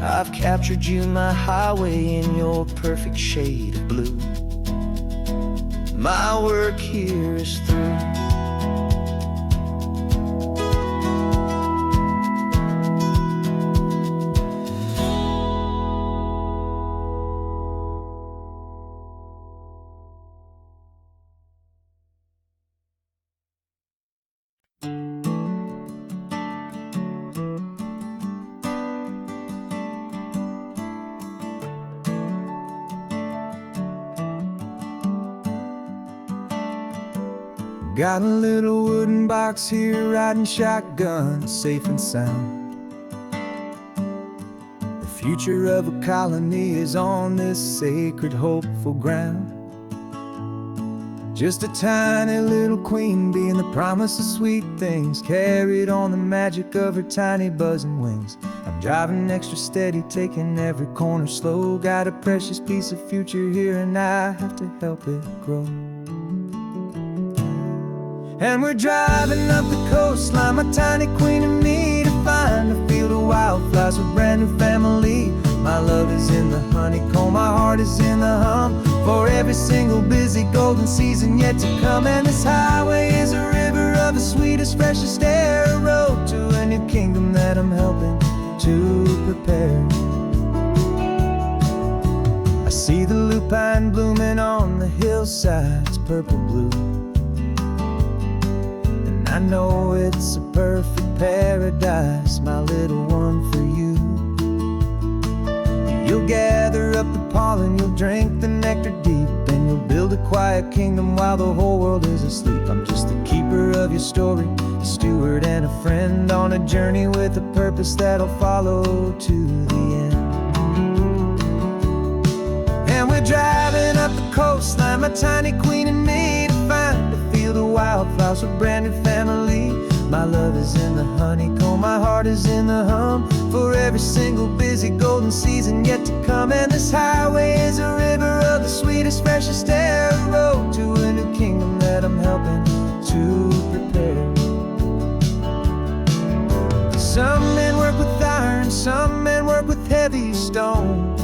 I've captured you, my highway, in your perfect shade of blue. My work here is through. Got a little wooden box here, riding shotgun, safe and sound. The future of a colony is on this sacred, hopeful ground. Just a tiny little queen bee, and the promise of sweet things carried on the magic of her tiny buzzing wings. I'm driving extra steady, taking every corner slow. Got a precious piece of future here, and I have to help it grow. And we're driving up the coastline, my tiny queen and me, to find a field of wildflowers with brand new family. My love is in the honeycomb, my heart is in the hum, for every single busy golden season yet to come. And this highway is a river of the sweetest, freshest air, a road to a new kingdom that I'm helping to prepare. I see the lupine blooming on the hillsides, purple blue. I know it's a perfect paradise, my little one, for you. You'll gather up the pollen, you'll drink the nectar deep, and you'll build a quiet kingdom while the whole world is asleep. I'm just the keeper of your story, a steward and a friend, on a journey with a purpose that'll follow to the end. And we're driving up the coastline, my tiny queen and me, to find a field of wildflowers with brand new family. My love is in the honeycomb, my heart is in the hum, for every single busy golden season yet to come. And this highway is a river of the sweetest, freshest air, a road to a new kingdom that I'm helping to prepare. Some men work with iron, some men work with heavy stone.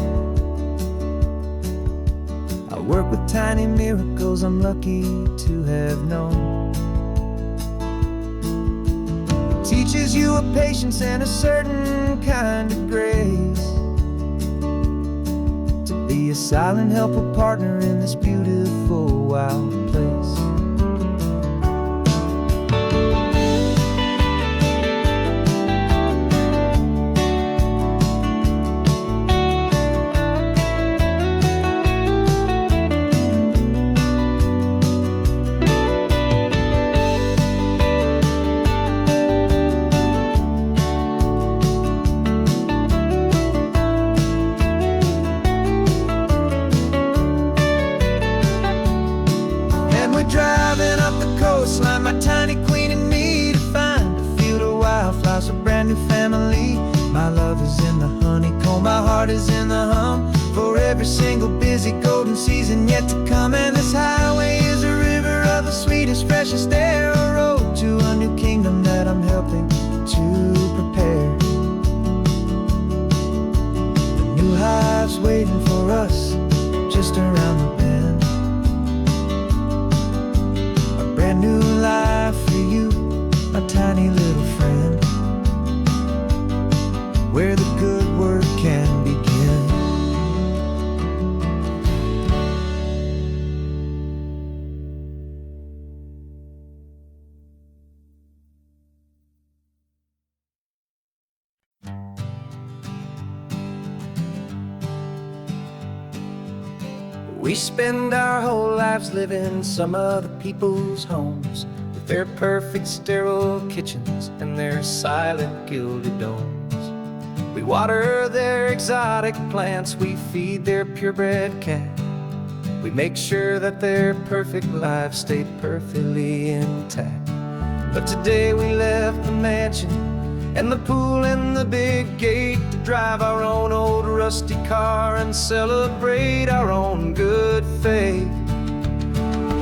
I work with tiny miracles I'm lucky to have known. It teaches you a patience and a certain kind of grace, to be a silent helper partner in this beautiful wild place. heart is in the hum for every single busy golden season yet to come. And this highway is a river of the sweetest, freshest air, a road to a new kingdom that I'm helping to prepare. The new hive's waiting for us just around the bend. A brand new life for you, a tiny little friend, where the good work can begin. We spend our whole lives living some other people's homes, with their perfect sterile kitchens and their silent gilded domes. We water their exotic plants, we feed their purebred cat. We make sure that their perfect lives stay perfectly intact. But today we left the mansion and the pool and the big gate to drive our own old rusty car and celebrate our own good faith.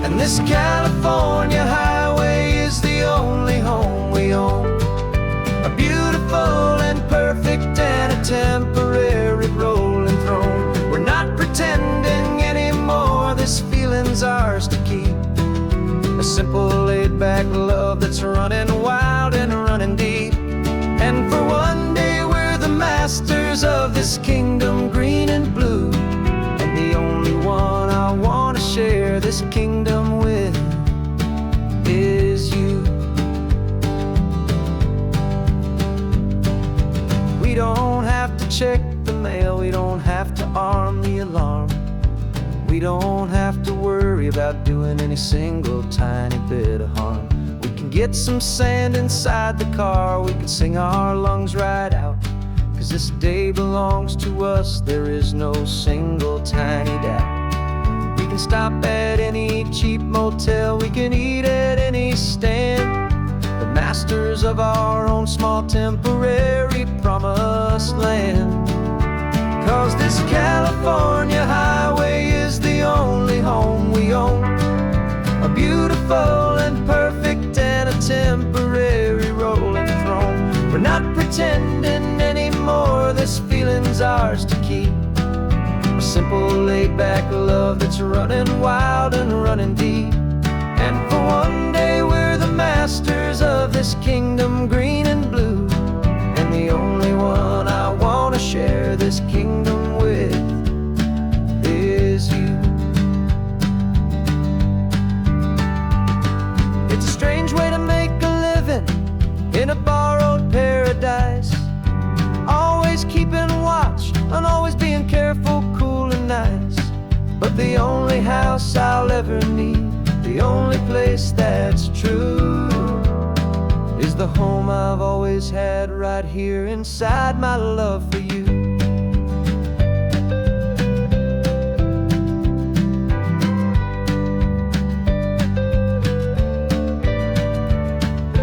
And this California highway is the only home we own, a beautiful and perfect and a temporary rolling throne. We're not pretending anymore, this feeling's ours to keep, a simple laid-back love that's running wild and running deep. And for one day we're the masters of this kingdom green and blue, and the only one I want to share this kingdom with is you. We don't have to check the mail, we don't have to arm the alarm, we don't have to worry about doing any single tiny bit of harm. We can get some sand inside the car, we can sing our lungs right out, 'cause this day belongs to us, there is no single tiny doubt. We can stop at any cheap motel, we can eat at any stand, the masters of our own small temporary promised land. 'Cause this California highway is the only home we own, a beautiful and perfect and a temporary rolling throne. We're not pretending anymore, this feeling's ours to keep, a simple laid-back love that's running wild and running deep. And for one day we're the masters of this kingdom green and blue, and the only one I want to share this kingdom with is you. It's a strange way to make a living in a borrowed paradise, always keeping watch and always being careful, cool and nice. But the only house I'll ever need, the only place that's true, is the home I've always had right here inside my love for you.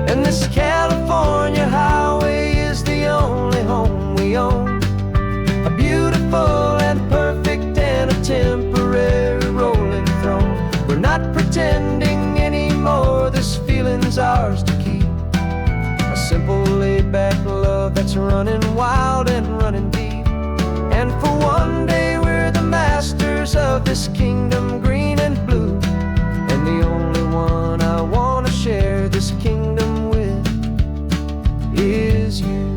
And this California highway is the only home we own, a beautiful and perfect and a temporary rolling throne. We're not pretending anymore, this feeling's ours to keep, a simple laid-back love that's running wild and running deep. And for one day we're the masters of this kingdom green and blue, and the only one I want to share this kingdom with is you.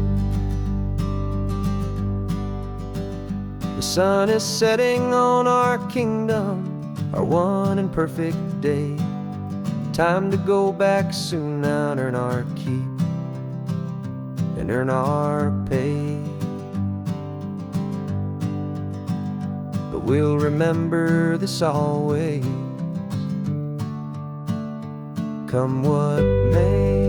The sun is setting on our kingdom, our one and perfect day. Time to go back soon now and earn our keep and earn our pay. But we'll remember this always, come what may.